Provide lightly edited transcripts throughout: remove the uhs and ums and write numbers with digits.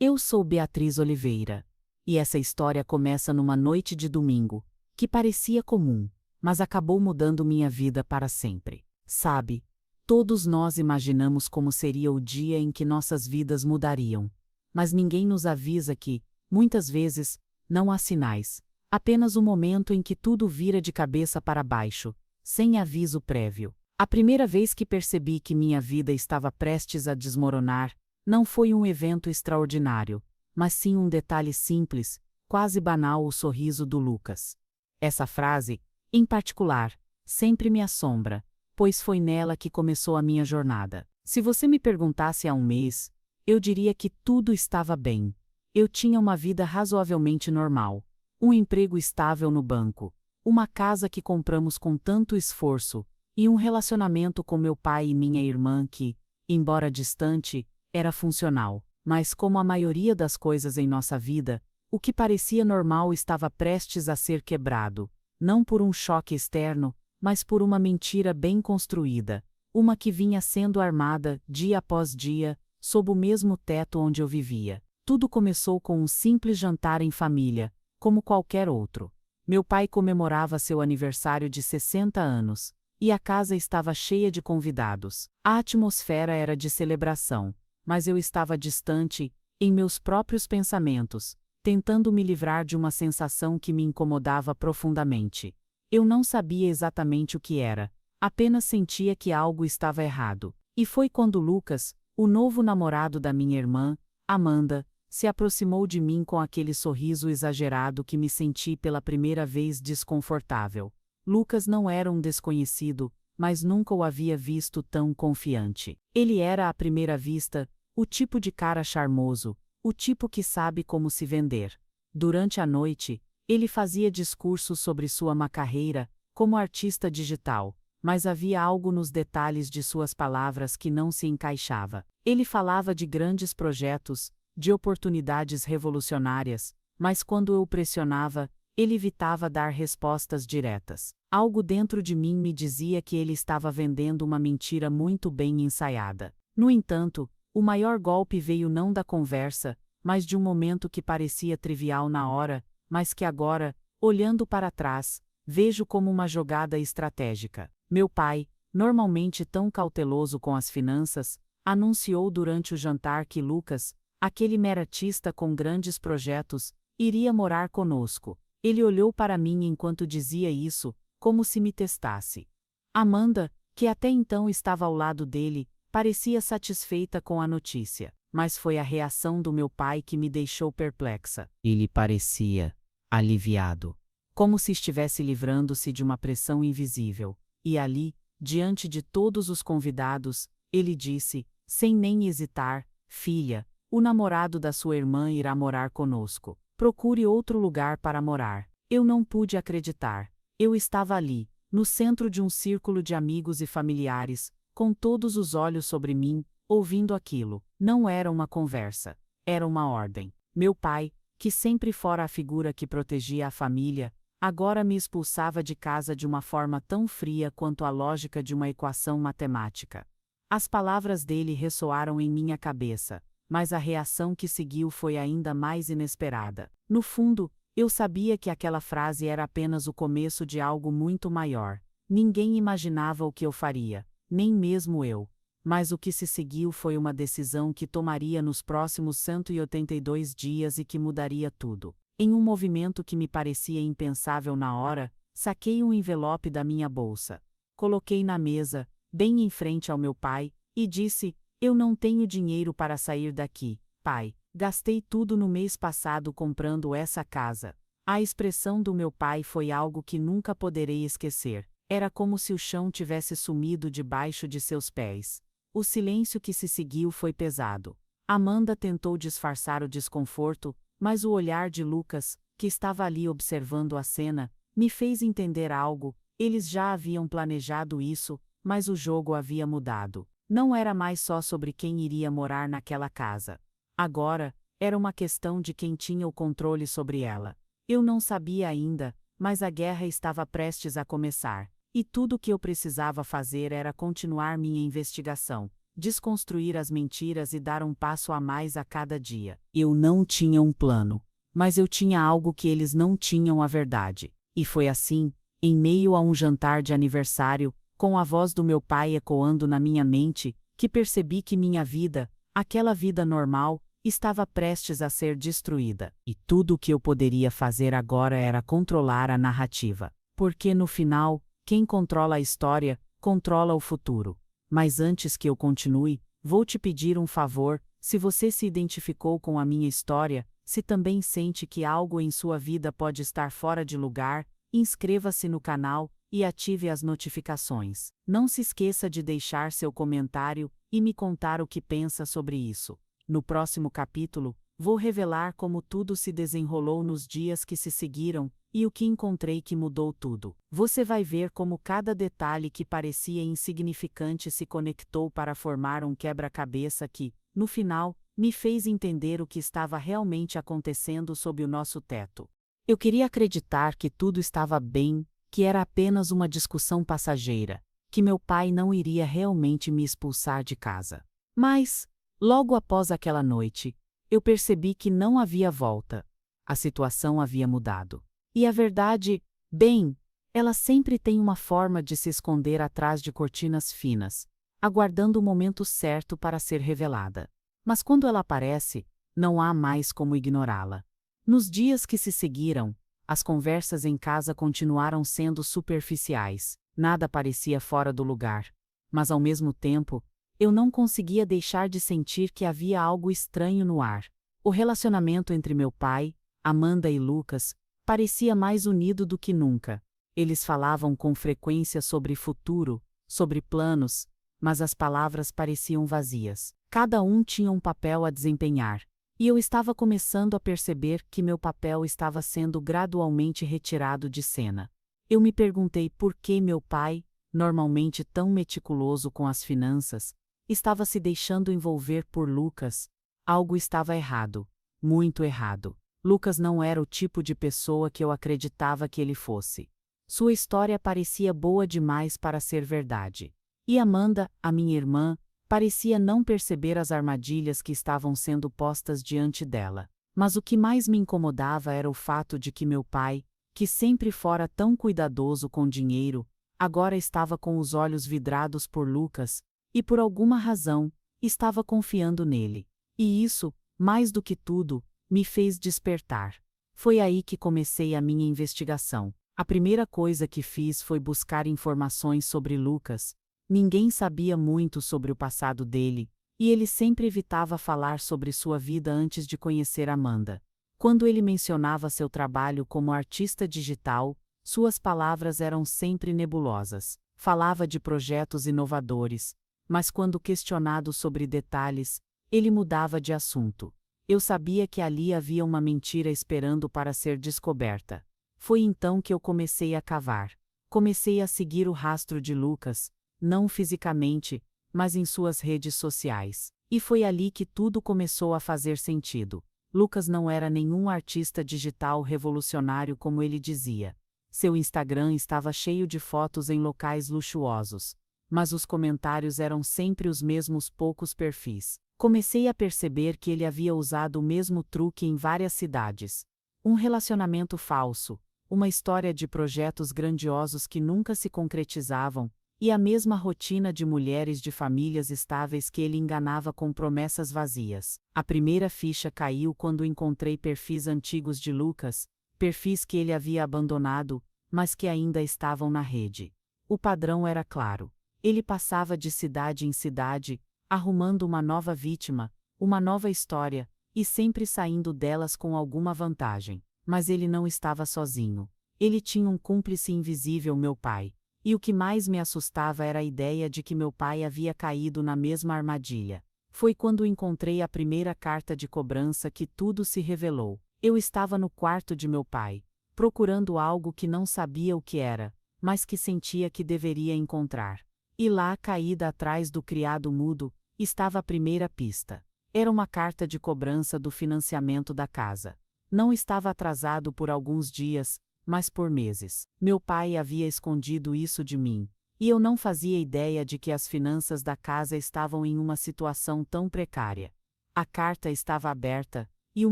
Eu sou Beatriz Oliveira. E essa história começa numa noite de domingo, que parecia comum, mas acabou mudando minha vida para sempre. Sabe, todos nós imaginamos como seria o dia em que nossas vidas mudariam. Mas ninguém nos avisa que, muitas vezes, não há sinais. Apenas o momento em que tudo vira de cabeça para baixo, sem aviso prévio. A primeira vez que percebi que minha vida estava prestes a desmoronar, não foi um evento extraordinário, mas sim um detalhe simples, quase banal: o sorriso do Lucas. Essa frase, em particular, sempre me assombra, pois foi nela que começou a minha jornada. Se você me perguntasse há um mês, eu diria que tudo estava bem. Eu tinha uma vida razoavelmente normal, um emprego estável no banco, uma casa que compramos com tanto esforço, e um relacionamento com meu pai e minha irmã que, embora distante, era funcional. Mas como a maioria das coisas em nossa vida, o que parecia normal estava prestes a ser quebrado, não por um choque externo, mas por uma mentira bem construída, uma que vinha sendo armada, dia após dia, sob o mesmo teto onde eu vivia. Tudo começou com um simples jantar em família, como qualquer outro. Meu pai comemorava seu aniversário de 60 anos, e a casa estava cheia de convidados. A atmosfera era de celebração, mas eu estava distante, em meus próprios pensamentos, tentando me livrar de uma sensação que me incomodava profundamente. Eu não sabia exatamente o que era, apenas sentia que algo estava errado. E foi quando Lucas, o novo namorado da minha irmã, Amanda, se aproximou de mim com aquele sorriso exagerado que me senti pela primeira vez desconfortável. Lucas não era um desconhecido, mas nunca o havia visto tão confiante. Ele era, à primeira vista, o tipo de cara charmoso, o tipo que sabe como se vender. Durante a noite, ele fazia discursos sobre sua carreira como artista digital, mas havia algo nos detalhes de suas palavras que não se encaixava. Ele falava de grandes projetos, de oportunidades revolucionárias, mas quando eu o pressionava, ele evitava dar respostas diretas. Algo dentro de mim me dizia que ele estava vendendo uma mentira muito bem ensaiada. No entanto, o maior golpe veio não da conversa, mas de um momento que parecia trivial na hora, mas que agora, olhando para trás, vejo como uma jogada estratégica. Meu pai, normalmente tão cauteloso com as finanças, anunciou durante o jantar que Lucas, aquele meratista com grandes projetos, iria morar conosco. Ele olhou para mim enquanto dizia isso, como se me testasse. Amanda, que até então estava ao lado dele, parecia satisfeita com a notícia, mas foi a reação do meu pai que me deixou perplexa. Ele parecia aliviado, como se estivesse livrando-se de uma pressão invisível, e ali, diante de todos os convidados, ele disse, sem nem hesitar: "Filha, o namorado da sua irmã irá morar conosco. Procure outro lugar para morar." Eu não pude acreditar. Eu estava ali, no centro de um círculo de amigos e familiares, com todos os olhos sobre mim, ouvindo aquilo. Não era uma conversa, era uma ordem. Meu pai, que sempre fora a figura que protegia a família, agora me expulsava de casa de uma forma tão fria quanto a lógica de uma equação matemática. As palavras dele ressoaram em minha cabeça, mas a reação que seguiu foi ainda mais inesperada. No fundo, eu sabia que aquela frase era apenas o começo de algo muito maior. Ninguém imaginava o que eu faria, nem mesmo eu. Mas o que se seguiu foi uma decisão que tomaria nos próximos 182 dias e que mudaria tudo. Em um movimento que me parecia impensável na hora, saquei um envelope da minha bolsa. Coloquei na mesa, bem em frente ao meu pai, e disse: "Eu não tenho dinheiro para sair daqui, pai. Gastei tudo no mês passado comprando essa casa." A expressão do meu pai foi algo que nunca poderei esquecer. Era como se o chão tivesse sumido debaixo de seus pés. O silêncio que se seguiu foi pesado. Amanda tentou disfarçar o desconforto, mas o olhar de Lucas, que estava ali observando a cena, me fez entender algo. Eles já haviam planejado isso, mas o jogo havia mudado. Não era mais só sobre quem iria morar naquela casa. Agora, era uma questão de quem tinha o controle sobre ela. Eu não sabia ainda, mas a guerra estava prestes a começar, e tudo o que eu precisava fazer era continuar minha investigação. desconstruir as mentiras e dar um passo a mais a cada dia. Eu não tinha um plano, mas eu tinha algo que eles não tinham: a verdade. E foi assim, em meio a um jantar de aniversário, com a voz do meu pai ecoando na minha mente, que percebi que minha vida, aquela vida normal, estava prestes a ser destruída. E tudo o que eu poderia fazer agora era controlar a narrativa. Porque no final, quem controla a história, controla o futuro. Mas antes que eu continue, vou te pedir um favor: se você se identificou com a minha história, se também sente que algo em sua vida pode estar fora de lugar, inscreva-se no canal e ative as notificações. Não se esqueça de deixar seu comentário e me contar o que pensa sobre isso. No próximo capítulo, vou revelar como tudo se desenrolou nos dias que se seguiram e o que encontrei que mudou tudo. Você vai ver como cada detalhe que parecia insignificante se conectou para formar um quebra-cabeça que, no final, me fez entender o que estava realmente acontecendo sob o nosso teto. Eu queria acreditar que tudo estava bem, que era apenas uma discussão passageira, que meu pai não iria realmente me expulsar de casa. Mas, logo após aquela noite, eu percebi que não havia volta. A situação havia mudado. E a verdade, bem, ela sempre tem uma forma de se esconder atrás de cortinas finas, aguardando o momento certo para ser revelada. Mas quando ela aparece, não há mais como ignorá-la. Nos dias que se seguiram, as conversas em casa continuaram sendo superficiais, nada parecia fora do lugar. Mas ao mesmo tempo, eu não conseguia deixar de sentir que havia algo estranho no ar. O relacionamento entre meu pai, Amanda e Lucas parecia mais unido do que nunca. Eles falavam com frequência sobre futuro, sobre planos, mas as palavras pareciam vazias. Cada um tinha um papel a desempenhar, e eu estava começando a perceber que meu papel estava sendo gradualmente retirado de cena. Eu me perguntei por que meu pai, normalmente tão meticuloso com as finanças, estava se deixando envolver por Lucas. Algo estava errado, muito errado. Lucas não era o tipo de pessoa que eu acreditava que ele fosse. Sua história parecia boa demais para ser verdade. E Amanda, a minha irmã, parecia não perceber as armadilhas que estavam sendo postas diante dela. Mas o que mais me incomodava era o fato de que meu pai, que sempre fora tão cuidadoso com dinheiro, agora estava com os olhos vidrados por Lucas, e por alguma razão, estava confiando nele. E isso, mais do que tudo, me fez despertar. Foi aí que comecei a minha investigação. A primeira coisa que fiz foi buscar informações sobre Lucas. Ninguém sabia muito sobre o passado dele, e ele sempre evitava falar sobre sua vida antes de conhecer Amanda. Quando ele mencionava seu trabalho como artista digital, suas palavras eram sempre nebulosas. Falava de projetos inovadores, mas quando questionado sobre detalhes, ele mudava de assunto. Eu sabia que ali havia uma mentira esperando para ser descoberta. Foi então que eu comecei a cavar. Comecei a seguir o rastro de Lucas, não fisicamente, mas em suas redes sociais. E foi ali que tudo começou a fazer sentido. Lucas não era nenhum artista digital revolucionário como ele dizia. Seu Instagram estava cheio de fotos em locais luxuosos, mas os comentários eram sempre os mesmos poucos perfis. Comecei a perceber que ele havia usado o mesmo truque em várias cidades. Um relacionamento falso, uma história de projetos grandiosos que nunca se concretizavam, e a mesma rotina de mulheres de famílias estáveis que ele enganava com promessas vazias. A primeira ficha caiu quando encontrei perfis antigos de Lucas, perfis que ele havia abandonado, mas que ainda estavam na rede. O padrão era claro. Ele passava de cidade em cidade, arrumando uma nova vítima, uma nova história, e sempre saindo delas com alguma vantagem. Mas ele não estava sozinho. Ele tinha um cúmplice invisível, meu pai. E o que mais me assustava era a ideia de que meu pai havia caído na mesma armadilha. Foi quando encontrei a primeira carta de cobrança que tudo se revelou. Eu estava no quarto de meu pai, procurando algo que não sabia o que era, mas que sentia que deveria encontrar. E lá, caída atrás do criado mudo, estava a primeira pista. Era uma carta de cobrança do financiamento da casa. Não estava atrasado por alguns dias, mas por meses. Meu pai havia escondido isso de mim, e eu não fazia ideia de que as finanças da casa estavam em uma situação tão precária. A carta estava aberta, e o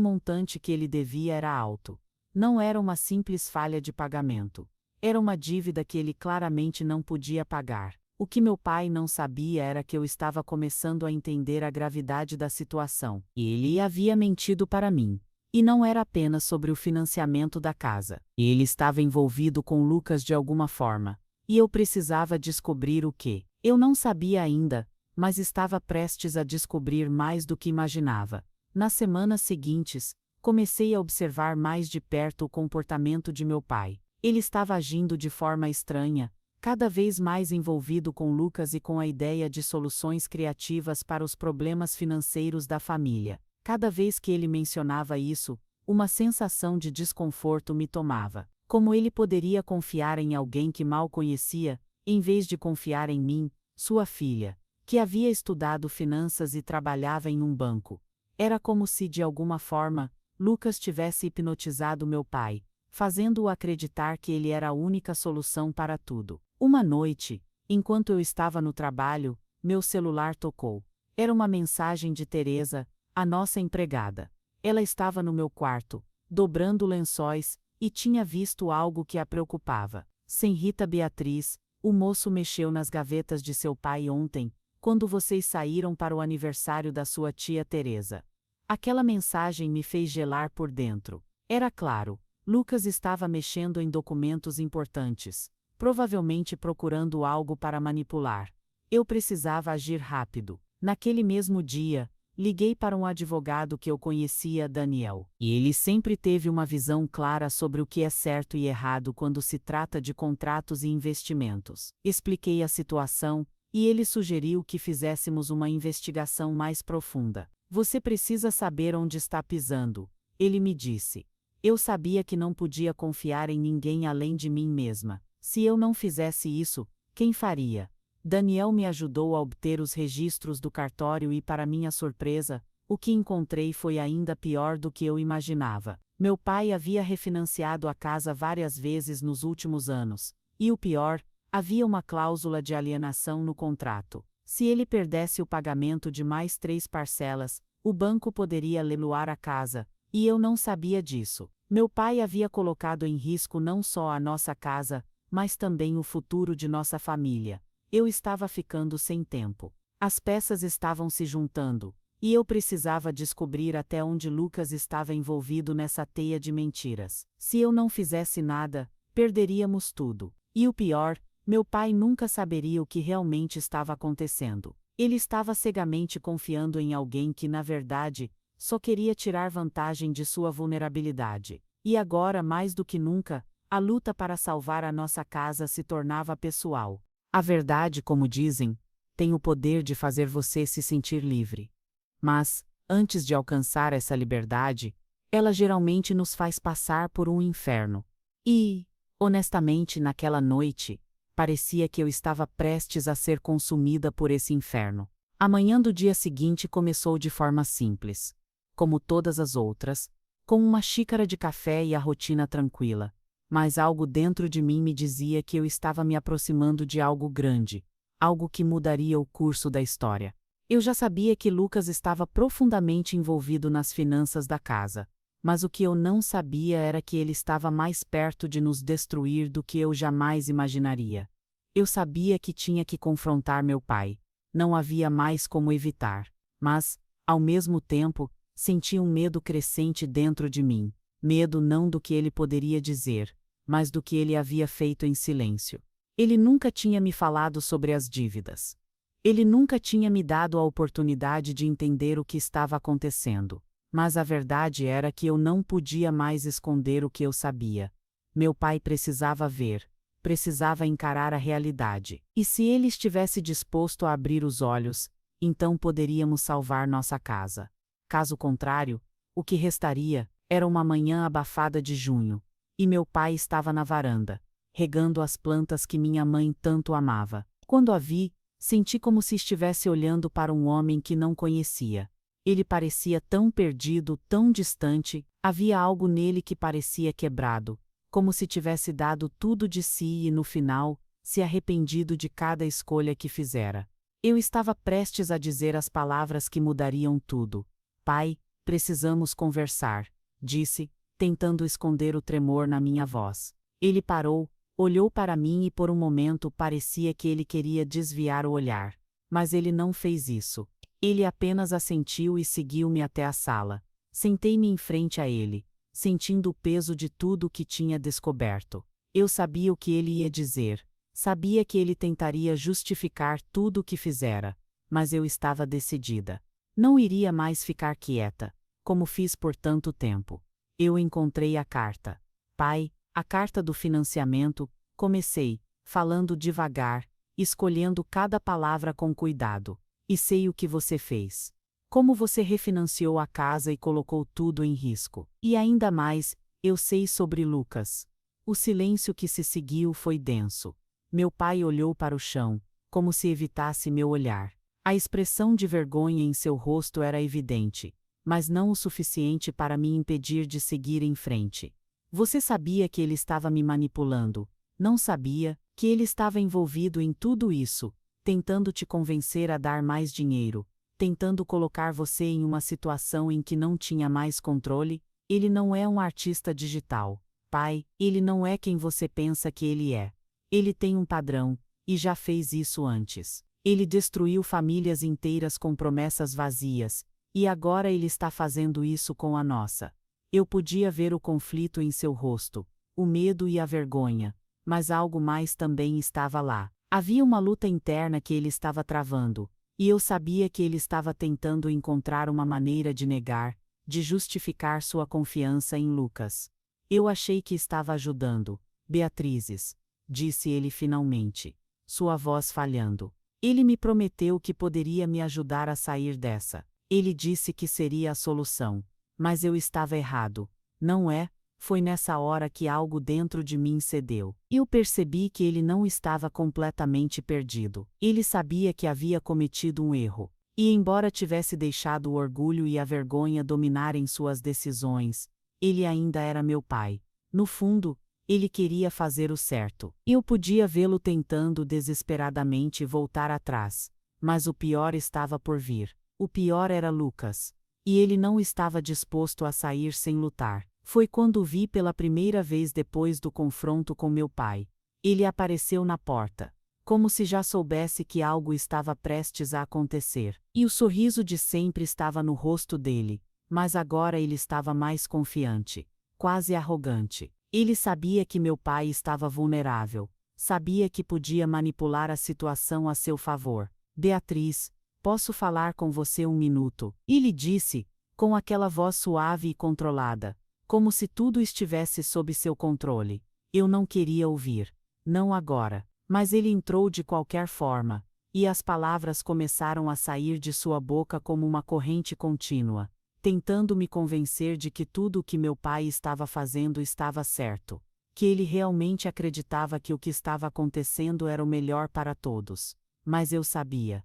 montante que ele devia era alto. Não era uma simples falha de pagamento. Era uma dívida que ele claramente não podia pagar. O que meu pai não sabia era que eu estava começando a entender a gravidade da situação. Ele havia mentido para mim. E não era apenas sobre o financiamento da casa. Ele estava envolvido com Lucas de alguma forma. E eu precisava descobrir o que. Eu não sabia ainda, mas estava prestes a descobrir mais do que imaginava. Nas semanas seguintes, comecei a observar mais de perto o comportamento de meu pai. Ele estava agindo de forma estranha, cada vez mais envolvido com Lucas e com a ideia de soluções criativas para os problemas financeiros da família. Cada vez que ele mencionava isso, uma sensação de desconforto me tomava. Como ele poderia confiar em alguém que mal conhecia, em vez de confiar em mim, sua filha, que havia estudado finanças e trabalhava em um banco? Era como se, de alguma forma, Lucas tivesse hipnotizado meu pai, fazendo-o acreditar que ele era a única solução para tudo. Uma noite, enquanto eu estava no trabalho, meu celular tocou. Era uma mensagem de Teresa, a nossa empregada. Ela estava no meu quarto, dobrando lençóis, e tinha visto algo que a preocupava. Senhorita Beatriz, o moço mexeu nas gavetas de seu pai ontem, quando vocês saíram para o aniversário da sua tia Teresa. Aquela mensagem me fez gelar por dentro. Era claro, Lucas estava mexendo em documentos importantes, provavelmente procurando algo para manipular. Eu precisava agir rápido. Naquele mesmo dia, liguei para um advogado que eu conhecia, Daniel. E ele sempre teve uma visão clara sobre o que é certo e errado quando se trata de contratos e investimentos. Expliquei a situação, e ele sugeriu que fizéssemos uma investigação mais profunda. Você precisa saber onde está pisando, ele me disse. Eu sabia que não podia confiar em ninguém além de mim mesma. Se eu não fizesse isso, quem faria? Daniel me ajudou a obter os registros do cartório e, para minha surpresa, o que encontrei foi ainda pior do que eu imaginava. Meu pai havia refinanciado a casa várias vezes nos últimos anos, e o pior, havia uma cláusula de alienação no contrato. Se ele perdesse o pagamento de mais 3 parcelas, o banco poderia leiloar a casa, e eu não sabia disso. Meu pai havia colocado em risco não só a nossa casa, mas também o futuro de nossa família. Eu estava ficando sem tempo. As peças estavam se juntando, e eu precisava descobrir até onde Lucas estava envolvido nessa teia de mentiras. Se eu não fizesse nada, perderíamos tudo. E o pior, meu pai nunca saberia o que realmente estava acontecendo. Ele estava cegamente confiando em alguém que, na verdade, só queria tirar vantagem de sua vulnerabilidade. E agora, mais do que nunca, a luta para salvar a nossa casa se tornava pessoal. A verdade, como dizem, tem o poder de fazer você se sentir livre. Mas, antes de alcançar essa liberdade, ela geralmente nos faz passar por um inferno. E, honestamente, naquela noite, parecia que eu estava prestes a ser consumida por esse inferno. A manhã do dia seguinte começou de forma simples, como todas as outras, com uma xícara de café e a rotina tranquila. Mas algo dentro de mim me dizia que eu estava me aproximando de algo grande, algo que mudaria o curso da história. Eu já sabia que Lucas estava profundamente envolvido nas finanças da casa, mas o que eu não sabia era que ele estava mais perto de nos destruir do que eu jamais imaginaria. Eu sabia que tinha que confrontar meu pai, não havia mais como evitar, mas, ao mesmo tempo, senti um medo crescente dentro de mim, medo não do que ele poderia dizer, mas do que ele havia feito em silêncio. Ele nunca tinha me falado sobre as dívidas. Ele nunca tinha me dado a oportunidade de entender o que estava acontecendo. Mas a verdade era que eu não podia mais esconder o que eu sabia. Meu pai precisava ver, precisava encarar a realidade. E se ele estivesse disposto a abrir os olhos, então poderíamos salvar nossa casa. Caso contrário, o que restaria era uma manhã abafada de junho. E meu pai estava na varanda, regando as plantas que minha mãe tanto amava. Quando a vi, senti como se estivesse olhando para um homem que não conhecia. Ele parecia tão perdido, tão distante, havia algo nele que parecia quebrado, como se tivesse dado tudo de si e no final, se arrependido de cada escolha que fizera. Eu estava prestes a dizer as palavras que mudariam tudo. Pai, precisamos conversar, disse, tentando esconder o tremor na minha voz. Ele parou, olhou para mim e por um momento parecia que ele queria desviar o olhar. Mas ele não fez isso. Ele apenas assentiu e seguiu-me até a sala. Sentei-me em frente a ele, sentindo o peso de tudo o que tinha descoberto. Eu sabia o que ele ia dizer. Sabia que ele tentaria justificar tudo o que fizera. Mas eu estava decidida. Não iria mais ficar quieta, como fiz por tanto tempo. Eu encontrei a carta. Pai, a carta do financiamento, comecei, falando devagar, escolhendo cada palavra com cuidado. E sei o que você fez. Como você refinanciou a casa e colocou tudo em risco. E ainda mais, eu sei sobre Lucas. O silêncio que se seguiu foi denso. Meu pai olhou para o chão, como se evitasse meu olhar. A expressão de vergonha em seu rosto era evidente, mas não o suficiente para me impedir de seguir em frente. Você sabia que ele estava me manipulando, não sabia que ele estava envolvido em tudo isso, tentando te convencer a dar mais dinheiro, tentando colocar você em uma situação em que não tinha mais controle. Ele não é um artista digital. Pai, ele não é quem você pensa que ele é. Ele tem um padrão, e já fez isso antes. Ele destruiu famílias inteiras com promessas vazias, e agora ele está fazendo isso com a nossa. Eu podia ver o conflito em seu rosto, o medo e a vergonha, mas algo mais também estava lá. Havia uma luta interna que ele estava travando, e eu sabia que ele estava tentando encontrar uma maneira de negar, de justificar sua confiança em Lucas. Eu achei que estava ajudando. Beatrizes, disse ele finalmente, sua voz falhando. Ele me prometeu que poderia me ajudar a sair dessa. Ele disse que seria a solução. Mas eu estava errado. Não é? Foi nessa hora que algo dentro de mim cedeu. Eu percebi que ele não estava completamente perdido. Ele sabia que havia cometido um erro. E embora tivesse deixado o orgulho e a vergonha dominarem suas decisões, ele ainda era meu pai. No fundo, ele queria fazer o certo. Eu podia vê-lo tentando desesperadamente voltar atrás. Mas o pior estava por vir. O pior era Lucas. E ele não estava disposto a sair sem lutar. Foi quando o vi pela primeira vez depois do confronto com meu pai. Ele apareceu na porta, como se já soubesse que algo estava prestes a acontecer. E o sorriso de sempre estava no rosto dele, mas agora ele estava mais confiante, quase arrogante. Ele sabia que meu pai estava vulnerável, sabia que podia manipular a situação a seu favor. Beatriz, posso falar com você um minuto? Ele disse, com aquela voz suave e controlada, como se tudo estivesse sob seu controle. Eu não queria ouvir. Não agora. Mas ele entrou de qualquer forma, e as palavras começaram a sair de sua boca como uma corrente contínua, tentando me convencer de que tudo o que meu pai estava fazendo estava certo, que ele realmente acreditava que o que estava acontecendo era o melhor para todos. Mas eu sabia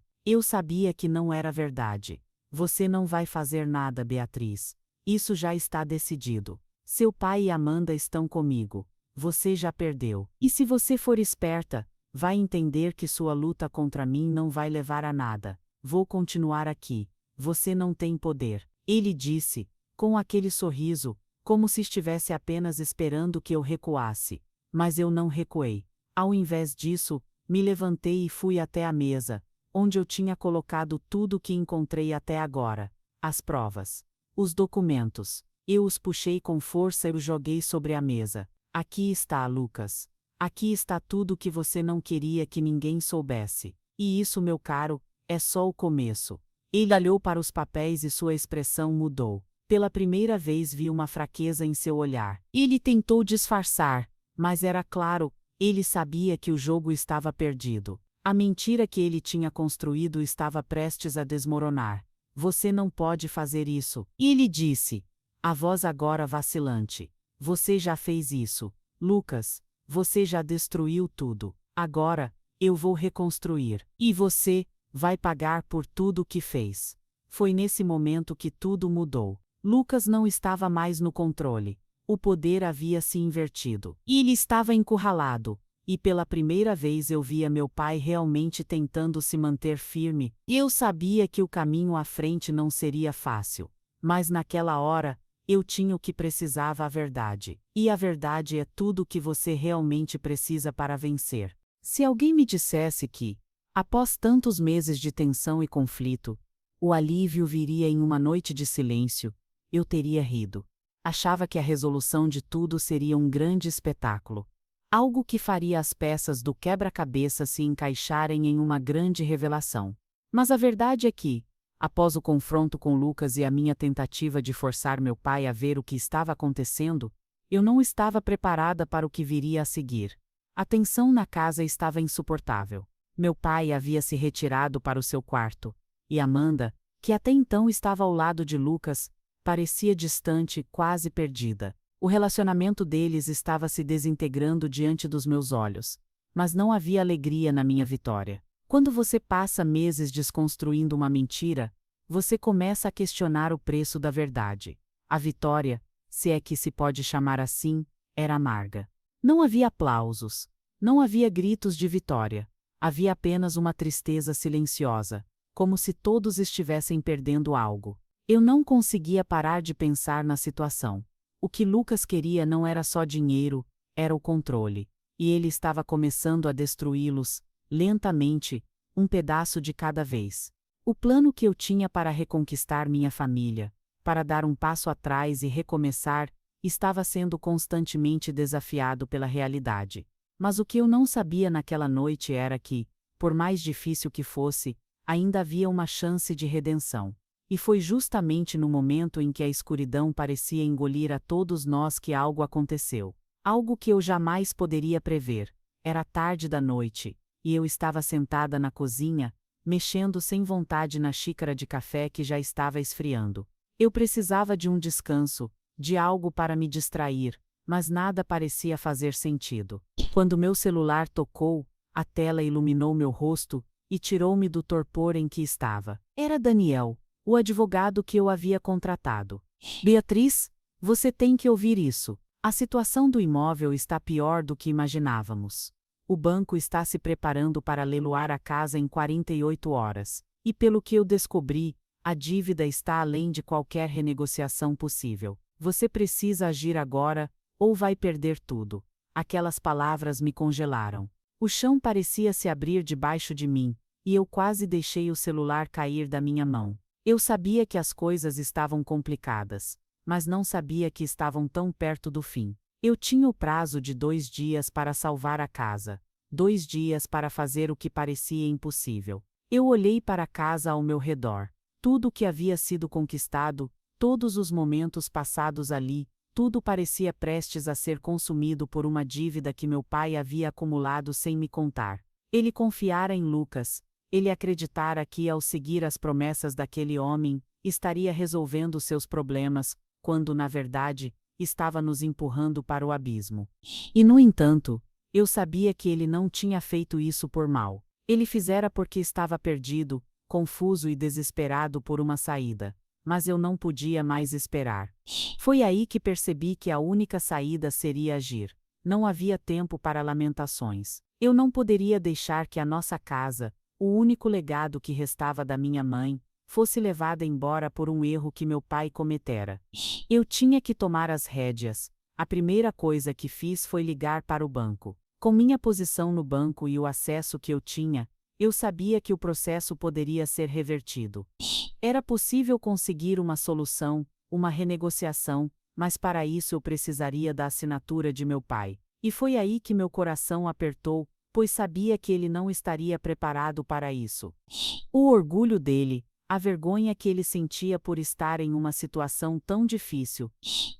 que não era verdade. Você não vai fazer nada, Beatriz. Isso já está decidido. Seu pai e Amanda estão comigo. Você já perdeu. E se você for esperta, vai entender que sua luta contra mim não vai levar a nada. Vou continuar aqui. Você não tem poder. Ele disse, com aquele sorriso, como se estivesse apenas esperando que eu recuasse. Mas eu não recuei. Ao invés disso, me levantei e fui até a mesa, onde eu tinha colocado tudo o que encontrei até agora. As provas. Os documentos. Eu os puxei com força e os joguei sobre a mesa. Aqui está, Lucas. Aqui está tudo o que você não queria que ninguém soubesse. E isso, meu caro, é só o começo. Ele olhou para os papéis e sua expressão mudou. Pela primeira vez vi uma fraqueza em seu olhar. Ele tentou disfarçar, mas era claro, ele sabia que o jogo estava perdido. A mentira que ele tinha construído estava prestes a desmoronar. Você não pode fazer isso. E ele disse, a voz agora vacilante. Você já fez isso, Lucas. Você já destruiu tudo. Agora, eu vou reconstruir. E você vai pagar por tudo o que fez. Foi nesse momento que tudo mudou. Lucas não estava mais no controle. O poder havia se invertido. E ele estava encurralado. e pela primeira vez eu via meu pai realmente tentando se manter firme. Eu sabia que o caminho à frente não seria fácil, mas naquela hora, eu tinha o que precisava: a verdade. E a verdade é tudo o que você realmente precisa para vencer. Se alguém me dissesse que, após tantos meses de tensão e conflito, o alívio viria em uma noite de silêncio, eu teria rido. Achava que a resolução de tudo seria um grande espetáculo. Algo que faria as peças do quebra-cabeça se encaixarem em uma grande revelação. Mas a verdade é que, após o confronto com Lucas e a minha tentativa de forçar meu pai a ver o que estava acontecendo, eu não estava preparada para o que viria a seguir. A tensão na casa estava insuportável. Meu pai havia se retirado para o seu quarto, e Amanda, que até então estava ao lado de Lucas, parecia distante, quase perdida. O relacionamento deles estava se desintegrando diante dos meus olhos, mas não havia alegria na minha vitória. Quando você passa meses desconstruindo uma mentira, você começa a questionar o preço da verdade. A vitória, se é que se pode chamar assim, era amarga. Não havia aplausos, não havia gritos de vitória. Havia apenas uma tristeza silenciosa, como se todos estivessem perdendo algo. Eu não conseguia parar de pensar na situação. O que Lucas queria não era só dinheiro, era o controle. E ele estava começando a destruí-los, lentamente, um pedaço de cada vez. O plano que eu tinha para reconquistar minha família, para dar um passo atrás e recomeçar, estava sendo constantemente desafiado pela realidade. Mas o que eu não sabia naquela noite era que, por mais difícil que fosse, ainda havia uma chance de redenção. E foi justamente no momento em que a escuridão parecia engolir a todos nós que algo aconteceu. Algo que eu jamais poderia prever. Era tarde da noite, e eu estava sentada na cozinha, mexendo sem vontade na xícara de café que já estava esfriando. Eu precisava de um descanso, de algo para me distrair, mas nada parecia fazer sentido. Quando meu celular tocou, a tela iluminou meu rosto e tirou-me do torpor em que estava. Era Daniel, o advogado que eu havia contratado. Beatriz, você tem que ouvir isso. A situação do imóvel está pior do que imaginávamos. O banco está se preparando para leiloar a casa em 48 horas. E pelo que eu descobri, a dívida está além de qualquer renegociação possível. Você precisa agir agora, ou vai perder tudo. Aquelas palavras me congelaram. O chão parecia se abrir debaixo de mim, e eu quase deixei o celular cair da minha mão. Eu sabia que as coisas estavam complicadas, mas não sabia que estavam tão perto do fim. Eu tinha o prazo de 2 dias para salvar a casa, 2 dias para fazer o que parecia impossível. Eu olhei para a casa ao meu redor. Tudo o que havia sido conquistado, todos os momentos passados ali, tudo parecia prestes a ser consumido por uma dívida que meu pai havia acumulado sem me contar. Ele confiara em Lucas. Ele acreditara que, ao seguir as promessas daquele homem, estaria resolvendo seus problemas, quando, na verdade, estava nos empurrando para o abismo. E, no entanto, eu sabia que ele não tinha feito isso por mal. Ele fizera porque estava perdido, confuso e desesperado por uma saída. Mas eu não podia mais esperar. Foi aí que percebi que a única saída seria agir. Não havia tempo para lamentações. Eu não poderia deixar que a nossa casa, o único legado que restava da minha mãe, fosse levada embora por um erro que meu pai cometera. Eu tinha que tomar as rédeas. A primeira coisa que fiz foi ligar para o banco. Com minha posição no banco e o acesso que eu tinha, eu sabia que o processo poderia ser revertido. Era possível conseguir uma solução, uma renegociação, mas para isso eu precisaria da assinatura de meu pai. E foi aí que meu coração apertou, pois sabia que ele não estaria preparado para isso. O orgulho dele, a vergonha que ele sentia por estar em uma situação tão difícil,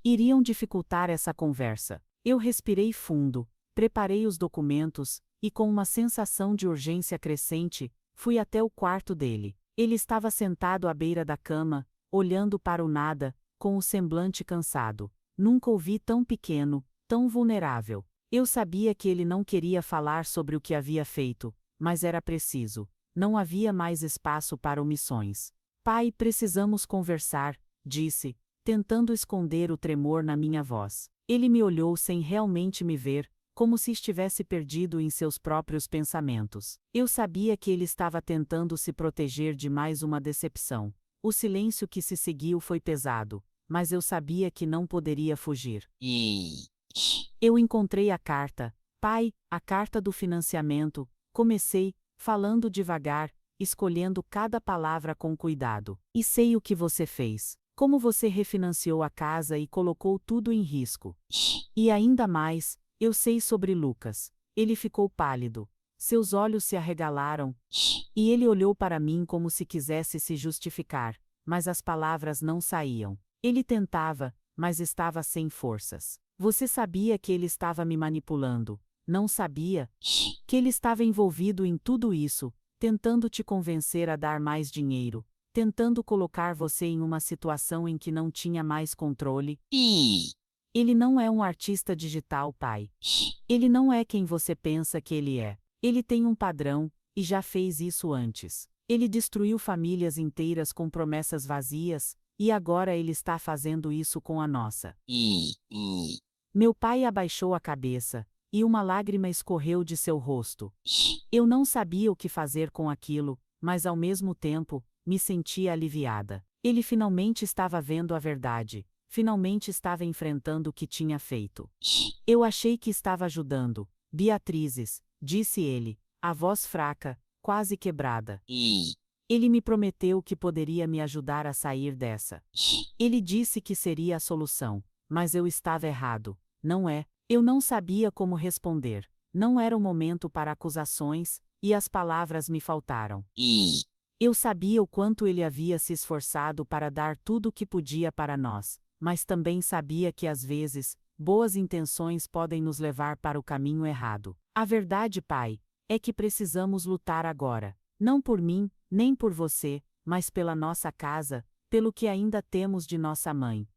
iriam dificultar essa conversa. Eu respirei fundo, preparei os documentos, e com uma sensação de urgência crescente, fui até o quarto dele. Ele estava sentado à beira da cama, olhando para o nada, com o semblante cansado. Nunca o vi tão pequeno, tão vulnerável. Eu sabia que ele não queria falar sobre o que havia feito, mas era preciso. Não havia mais espaço para omissões. Pai, precisamos conversar, disse, tentando esconder o tremor na minha voz. Ele me olhou sem realmente me ver, como se estivesse perdido em seus próprios pensamentos. Eu sabia que ele estava tentando se proteger de mais uma decepção. O silêncio que se seguiu foi pesado, mas eu sabia que não poderia fugir. Eu encontrei a carta. Pai, a carta do financiamento. Comecei, falando devagar, escolhendo cada palavra com cuidado. E sei o que você fez. Como você refinanciou a casa e colocou tudo em risco. E ainda mais, eu sei sobre Lucas. Ele ficou pálido. Seus olhos se arregalaram. E ele olhou para mim como se quisesse se justificar, mas as palavras não saíam. Ele tentava, mas estava sem forças. Você sabia que ele estava me manipulando. Não sabia que ele estava envolvido em tudo isso, tentando te convencer a dar mais dinheiro, tentando colocar você em uma situação em que não tinha mais controle. Ele não é um artista digital, pai. Ele não é quem você pensa que ele é. Ele tem um padrão, e já fez isso antes. Ele destruiu famílias inteiras com promessas vazias, e agora ele está fazendo isso com a nossa. Meu pai abaixou a cabeça, e uma lágrima escorreu de seu rosto. Eu não sabia o que fazer com aquilo, mas ao mesmo tempo, me sentia aliviada. Ele finalmente estava vendo a verdade, finalmente estava enfrentando o que tinha feito. Eu achei que estava ajudando. Beatrizes, disse ele, a voz fraca, quase quebrada. Ele me prometeu que poderia me ajudar a sair dessa. Ele disse que seria a solução, mas eu estava errado, não é? Eu não sabia como responder. Não era o momento para acusações, e as palavras me faltaram. Eu sabia o quanto ele havia se esforçado para dar tudo o que podia para nós, mas também sabia que às vezes, boas intenções podem nos levar para o caminho errado. A verdade, pai, é que precisamos lutar agora. Não por mim, nem por você, mas pela nossa casa, pelo que ainda temos de nossa mãe.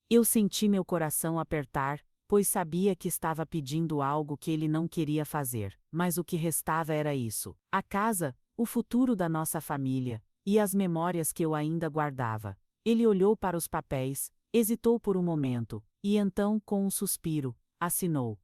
Eu senti meu coração apertar, pois sabia que estava pedindo algo que ele não queria fazer, mas o que restava era isso: a casa, o futuro da nossa família, e as memórias que eu ainda guardava. Ele olhou para os papéis, hesitou por um momento, e então, com um suspiro, assinou.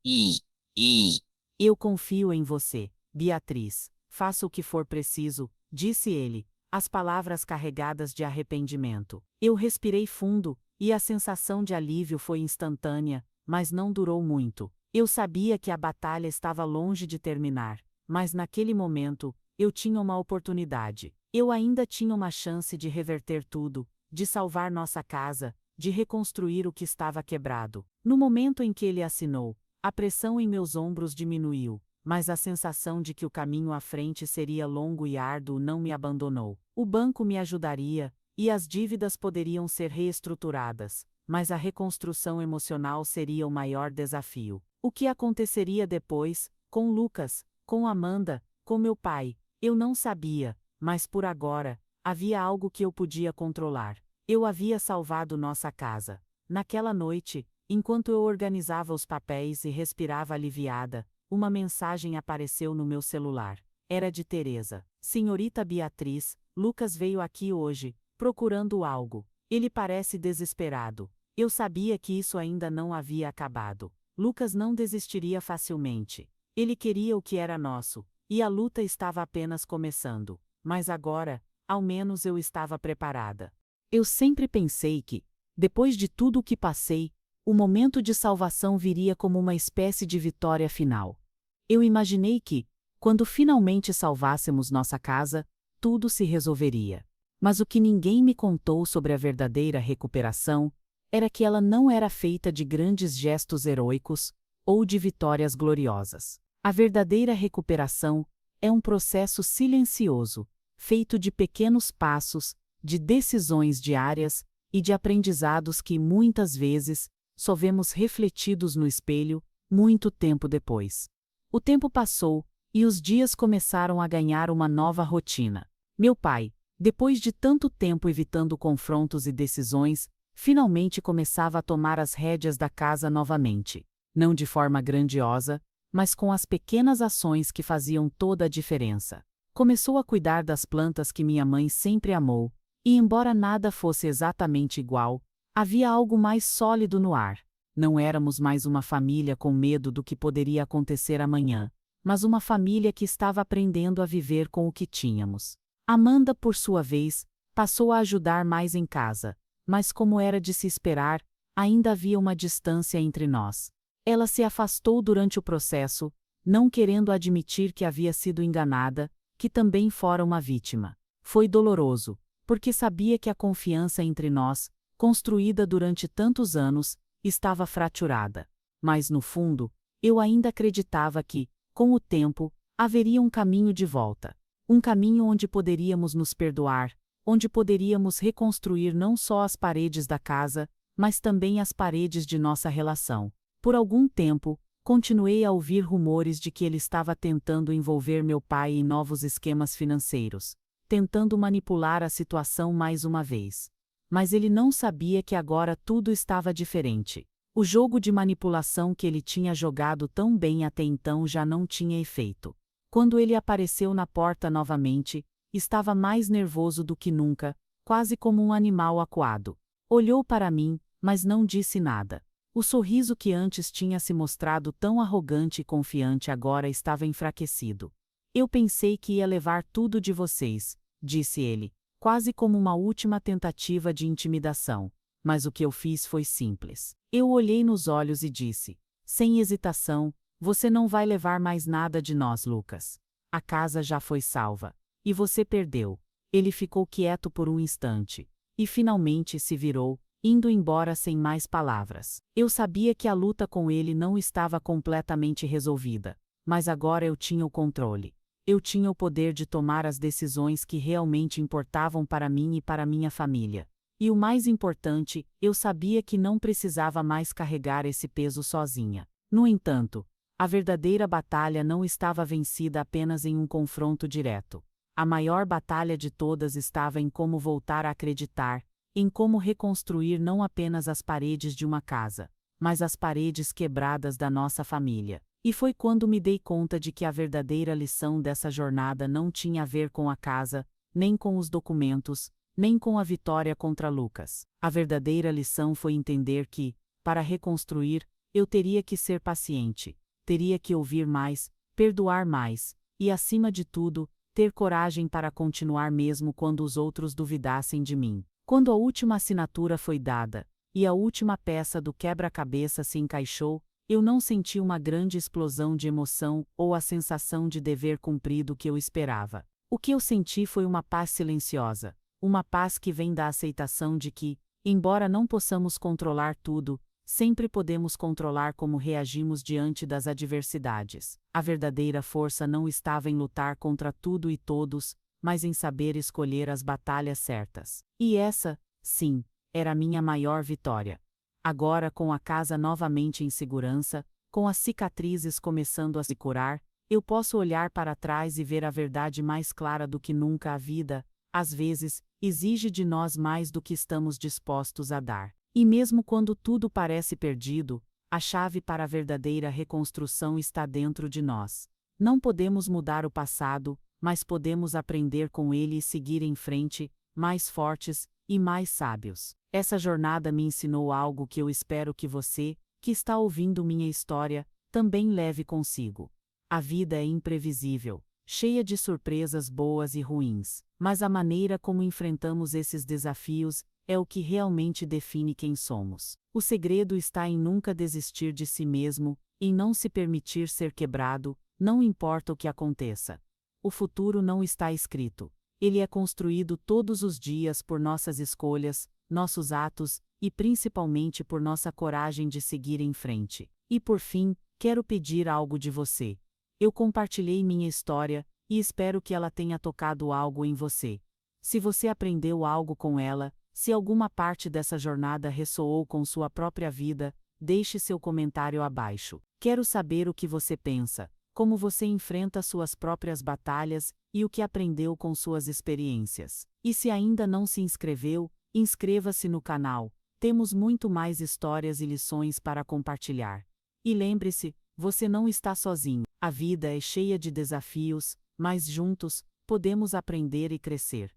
Eu confio em você, Beatriz. Faça o que for preciso, disse ele, as palavras carregadas de arrependimento. Eu respirei fundo, e a sensação de alívio foi instantânea, mas não durou muito. Eu sabia que a batalha estava longe de terminar, mas naquele momento, eu tinha uma oportunidade. Eu ainda tinha uma chance de reverter tudo, de salvar nossa casa, de reconstruir o que estava quebrado. No momento em que ele assinou, a pressão em meus ombros diminuiu, mas a sensação de que o caminho à frente seria longo e árduo não me abandonou. O banco me ajudaria, e as dívidas poderiam ser reestruturadas, mas a reconstrução emocional seria o maior desafio. O que aconteceria depois, com Lucas, com Amanda, com meu pai, eu não sabia, mas por agora, havia algo que eu podia controlar. Eu havia salvado nossa casa. Naquela noite, enquanto eu organizava os papéis e respirava aliviada, uma mensagem apareceu no meu celular. Era de Teresa. Senhorita Beatriz, Lucas veio aqui hoje, procurando algo. Ele parece desesperado. Eu sabia que isso ainda não havia acabado. Lucas não desistiria facilmente. Ele queria o que era nosso, e a luta estava apenas começando. Mas agora, ao menos eu estava preparada. Eu sempre pensei que, depois de tudo o que passei, o momento de salvação viria como uma espécie de vitória final. Eu imaginei que, quando finalmente salvássemos nossa casa, tudo se resolveria. Mas o que ninguém me contou sobre a verdadeira recuperação era que ela não era feita de grandes gestos heróicos ou de vitórias gloriosas. A verdadeira recuperação é um processo silencioso, feito de pequenos passos, de decisões diárias e de aprendizados que, muitas vezes, só vemos refletidos no espelho, muito tempo depois. O tempo passou, e os dias começaram a ganhar uma nova rotina. Meu pai, depois de tanto tempo evitando confrontos e decisões, finalmente começava a tomar as rédeas da casa novamente. Não de forma grandiosa, mas com as pequenas ações que faziam toda a diferença. Começou a cuidar das plantas que minha mãe sempre amou, e embora nada fosse exatamente igual, havia algo mais sólido no ar. Não éramos mais uma família com medo do que poderia acontecer amanhã, mas uma família que estava aprendendo a viver com o que tínhamos. Amanda, por sua vez, passou a ajudar mais em casa, mas como era de se esperar, ainda havia uma distância entre nós. Ela se afastou durante o processo, não querendo admitir que havia sido enganada, que também fora uma vítima. Foi doloroso, porque sabia que a confiança entre nós, construída durante tantos anos, estava fraturada. Mas no fundo, eu ainda acreditava que, com o tempo, haveria um caminho de volta. Um caminho onde poderíamos nos perdoar, onde poderíamos reconstruir não só as paredes da casa, mas também as paredes de nossa relação. Por algum tempo, continuei a ouvir rumores de que ele estava tentando envolver meu pai em novos esquemas financeiros, tentando manipular a situação mais uma vez. Mas ele não sabia que agora tudo estava diferente. O jogo de manipulação que ele tinha jogado tão bem até então já não tinha efeito. Quando ele apareceu na porta novamente, estava mais nervoso do que nunca, quase como um animal acuado. Olhou para mim, mas não disse nada. O sorriso que antes tinha se mostrado tão arrogante e confiante agora estava enfraquecido. Eu pensei que ia levar tudo de vocês, disse ele, quase como uma última tentativa de intimidação. Mas o que eu fiz foi simples. Eu olhei nos olhos e disse, sem hesitação, você não vai levar mais nada de nós, Lucas. A casa já foi salva. E você perdeu. Ele ficou quieto por um instante. E finalmente se virou, indo embora sem mais palavras. Eu sabia que a luta com ele não estava completamente resolvida, mas agora eu tinha o controle. Eu tinha o poder de tomar as decisões que realmente importavam para mim e para minha família. E o mais importante, eu sabia que não precisava mais carregar esse peso sozinha. No entanto, a verdadeira batalha não estava vencida apenas em um confronto direto. A maior batalha de todas estava em como voltar a acreditar, em como reconstruir não apenas as paredes de uma casa, mas as paredes quebradas da nossa família. E foi quando me dei conta de que a verdadeira lição dessa jornada não tinha a ver com a casa, nem com os documentos, nem com a vitória contra Lucas. A verdadeira lição foi entender que, para reconstruir, eu teria que ser paciente, teria que ouvir mais, perdoar mais, e acima de tudo, ter coragem para continuar mesmo quando os outros duvidassem de mim. Quando a última assinatura foi dada, e a última peça do quebra-cabeça se encaixou, eu não senti uma grande explosão de emoção ou a sensação de dever cumprido que eu esperava. O que eu senti foi uma paz silenciosa, uma paz que vem da aceitação de que, embora não possamos controlar tudo, sempre podemos controlar como reagimos diante das adversidades. A verdadeira força não estava em lutar contra tudo e todos, mas em saber escolher as batalhas certas. E essa, sim, era a minha maior vitória. Agora, com a casa novamente em segurança, com as cicatrizes começando a se curar, eu posso olhar para trás e ver a verdade mais clara do que nunca. A vida, às vezes, exige de nós mais do que estamos dispostos a dar. E mesmo quando tudo parece perdido, a chave para a verdadeira reconstrução está dentro de nós. Não podemos mudar o passado, mas podemos aprender com ele e seguir em frente, mais fortes e mais sábios. Essa jornada me ensinou algo que eu espero que você, que está ouvindo minha história, também leve consigo. A vida é imprevisível, cheia de surpresas boas e ruins, mas a maneira como enfrentamos esses desafios é o que realmente define quem somos. O segredo está em nunca desistir de si mesmo, em não se permitir ser quebrado, não importa o que aconteça. O futuro não está escrito. Ele é construído todos os dias por nossas escolhas, nossos atos, e principalmente por nossa coragem de seguir em frente. E por fim, quero pedir algo de você. Eu compartilhei minha história, e espero que ela tenha tocado algo em você. Se você aprendeu algo com ela, se alguma parte dessa jornada ressoou com sua própria vida, deixe seu comentário abaixo. Quero saber o que você pensa, como você enfrenta suas próprias batalhas e o que aprendeu com suas experiências. E se ainda não se inscreveu, inscreva-se no canal. Temos muito mais histórias e lições para compartilhar. E lembre-se, você não está sozinho. A vida é cheia de desafios, mas juntos, podemos aprender e crescer.